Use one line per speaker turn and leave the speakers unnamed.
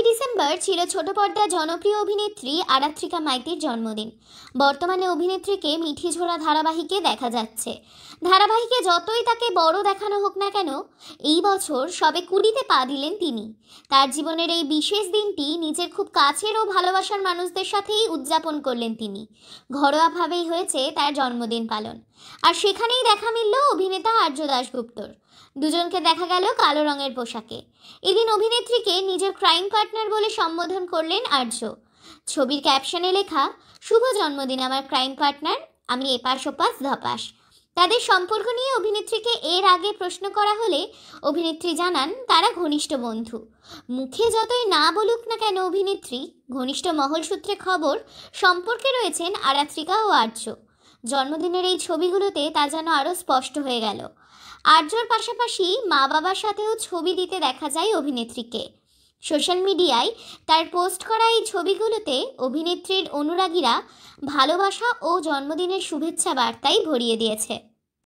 December ছিল ছোট পর্দার জনপ্রিয় অভিনেত্রী আরাত্রিকা মাইতির জন্মদিন। বর্তমানে অভিনেত্রীকে মিঠিঝোড়া ধারাবাহিকে দেখা যাচ্ছে। ধারাবাহিকে যতই তাকে বড় দেখানো হোক না কেন, এই বছর সবে 20-তে পা দিলেন তিনি। তার জীবনের এই বিশেষ দিনটি নিজের খুব কাছের ও ভালোবাসার মানুষদের সাথেই উদযাপন করলেন তিনি। ঘরোয়াভাবেই হয়েছে তার জন্মদিন পালন। আর সেখানেই দেখা মিলল অভিনেতা আর্য দাশগুপ্তর। দুজনকে দেখা গেল কালো রঙের পোশাকে। এদিন অভিনেত্রীকে নিজের ক্রাইম পার্টনার বলে সম্বোধন করলেন আর্য। ছবির ক্যাপশনে লেখা, শুভ জন্মদিন আমার ক্রাইম পার্টনার, আমি এপাশ ওপাশ ধপাস। তাদের সম্পর্ক নিয়ে অভিনেত্রীকে এর আগে প্রশ্ন করা হলে অভিনেত্রী জানান তারা ঘনিষ্ঠ বন্ধু। মুখে যতই না বলুক না কেন অভিনেত্রী, ঘনিষ্ঠ মহল সূত্রে খবর সম্পর্কে রয়েছেন আরাত্রিকা ও আর্য। জন্মদিনের এই ছবিগুলোতে তা যেন আরও স্পষ্ট হয়ে গেল। আর্যর পাশাপাশি মা বাবার সাথেও ছবি দিতে দেখা যায় অভিনেত্রীকে। সোশ্যাল মিডিয়ায় তার পোস্ট করা এই ছবিগুলোতে অভিনেত্রীর অনুরাগীরা ভালোবাসা ও জন্মদিনের শুভেচ্ছা বার্তাই ভরিয়ে দিয়েছে।